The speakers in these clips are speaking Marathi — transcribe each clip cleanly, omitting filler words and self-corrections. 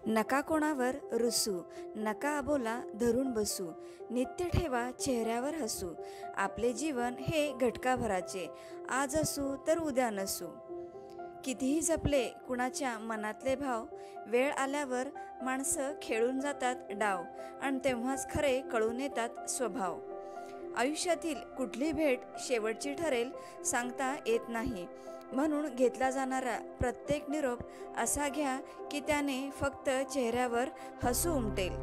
नका कोणावर रुसू, नका अबोला धरून बसू, नित्य ठेवा चेहऱ्यावर हसू. आपले जीवन हे घटकाभराचे, आज असू तर उद्या नसू. कितीही जपले कुणाच्या मनातले भाव, वेळ आल्यावर माणसं खेळून जातात डाव, आणि तेव्हाच खरे कळून येतात स्वभाव. आयुष्यातील कुठली भेट शेवटची ठरेल सांगता येत नाही, म्हणून घेतला जाणारा प्रत्येक निरोप असा घ्या की त्याने फक्त चेहऱ्यावर हसू उमटेल.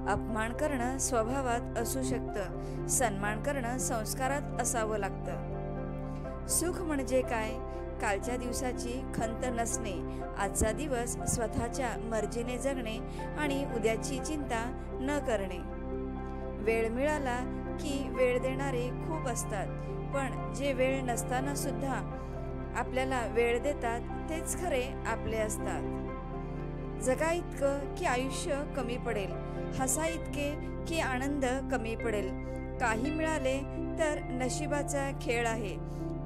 अपमान करणं स्वभावात असू शकतं, सन्मान करणं संस्कारात असावं लागतं. सुख म्हणजे काय? कालच्या दिवसाची खंत नसणे, आजचा दिवस स्वतःच्या मर्जीने जगणे आणि उद्याची चिंता न करणे. वेळ मिळाला की वेळ देणारे खूप असतात, पण जे वेळ नसताना सुद्धा आपल्याला वेळ देतात तेच खरे आपले असतात. जगा इतकं की आयुष्य कमी पडेल, हसा इतके की आनंद कमी पडेल. काही मिळाले तर नशिबाचा खेळ आहे,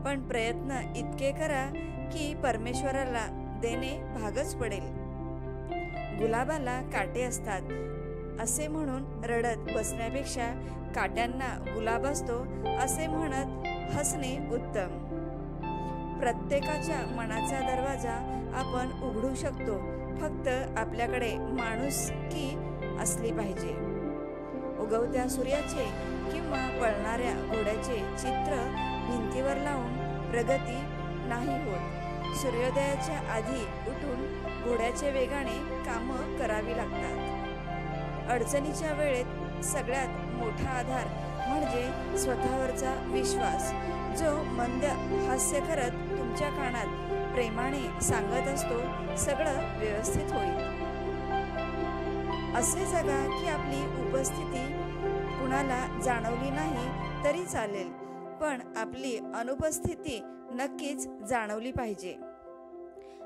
पण प्रयत्न इतके करा की परमेश्वराला देणे भागच पडेल. गुलाबाला काटे असतात असे म्हणून रडत बसण्यापेक्षा काट्यांना गुलाब असतो असे म्हणत हसणे उत्तम. प्रत्येकाच्या मनाचा दरवाजा आपण उघडू शकतो, फक्त आपल्याकडे माणुसकी असली पाहिजे. उगवत्या सूर्याचे किंवा पळणाऱ्या घोड्याचे चित्र भिंतीवर लावून प्रगती नाही होत. सूर्योदयाच्या आधी उठून घोड्याचे वेगाने कामं करावी लागतात. अडचणीच्या वेळेत सगळ्यात मोठा आधार म्हणजे स्वतःवरचा विश्वास, जो मंद हास्य करत तुमच्या कानात प्रेमाने सांगत असतो, सगळं व्यवस्थित होईल. असे जगा की आपली उपस्थिती कुणाला जाणवली नाही तरी चालेल, पण आपली अनुपस्थिती नक्कीच जाणवली पाहिजे.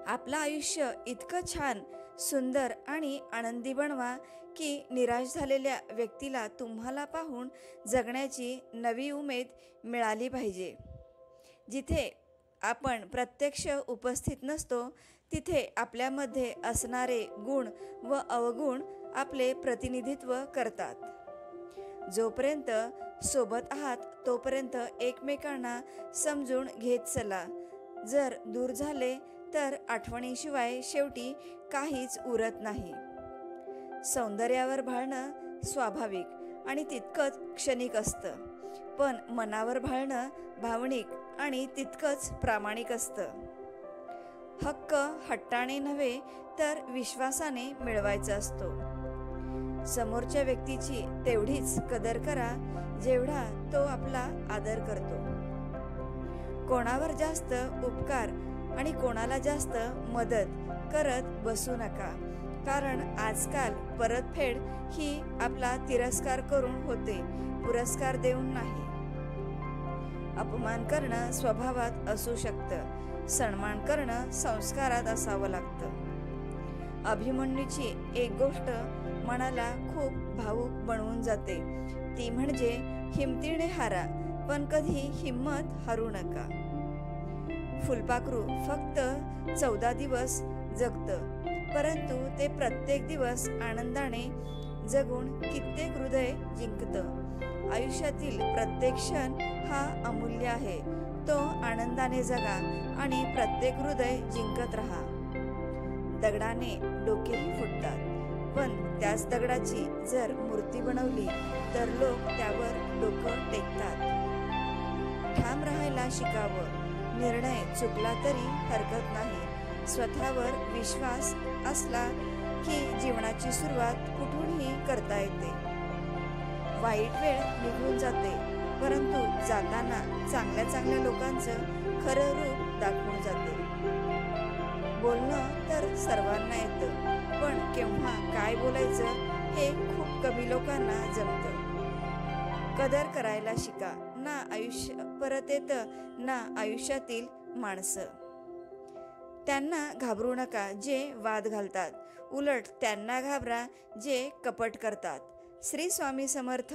आपलं आयुष्य इतकं छान, सुंदर आणि आनंदी बनवा की निराश झालेल्या व्यक्तीला तुम्हाला पाहून जगण्याची नवी उमेद मिळाली पाहिजे. जिथे आपण प्रत्यक्ष उपस्थित नसतो तिथे आपल्यामध्ये असणारे गुण व अवगुण आपले प्रतिनिधित्व करतात. जोपर्यंत सोबत आहात तोपर्यंत एकमेकांना समजून घेत चला. जर दूर झाले तर आठवणीशिवाय शेवटी काहीच उरत नाही. सौंदर्यावर भाळणं स्वाभाविक आणि तितकंच क्षणिक असतं, पण मनावर भाळणं भावनिक आणि तितकंच प्रामाणिक असतं. हक्क हट्टाने नव्हे तर विश्वासाने मिळवायचा असतो. समोरच्या व्यक्तीची तेवढीच कदर करा जेवढा तो आपला आदर करतो. कोणावर जास्त उपकार आणि कोणाला जास्त मदत करत बसू नका, कारण आजकाल परतफेड ही आपला तिरस्कार करून होते, पुरस्कार देऊन नाही. अपमान करणं स्वभावात असू शकतं, सन्मान करणं संस्कारात असावं लागतं. अभिमन्यूची एक गोष्ट मनाला खूप भावूक बनवून जाते, ती म्हणजे हिमतीने हारा पण कधी हिम्मत हरू नका. फुलपाखरू फक्त 14 दिवस जगतं, परंतु ते प्रत्येक दिवस आनंदाने जगून कित्येक हृदय जिंकतं. आयुष्यातील प्रत्येक क्षण हा अमूल्य आहे, तो आनंदाने जगा आणि प्रत्येक हृदय जिंकत राहा. दगडाने डोकेही फुटतात, पण त्याच दगडाची जर मूर्ती बनवली तर लोक त्यावर डोकं टेकतात. ठाम राहायला शिकावं, निर्णय चुकला तरी हरकत नाही. स्वतःवर विश्वास असला की जीवनाची सुरुवात कुठूनही करता येते. वाईट वेळ निघून जाते, परंतु जाताना चांगल्या चांगल्या लोकांचं खरं रूप दाखवून जाते. बोलणं तर सर्वांना येतं, पण केव्हा काय बोलायचं हे खूप कमी लोकांना जमतं. कदर करायला शिका, ना आयुष्य परत येतं ना आयुष्यातील माणसं. त्यांना घाबरू नका जे वाद घालतात, उलट त्यांना घाबरा जे कपट करतात. श्री स्वामी समर्थ.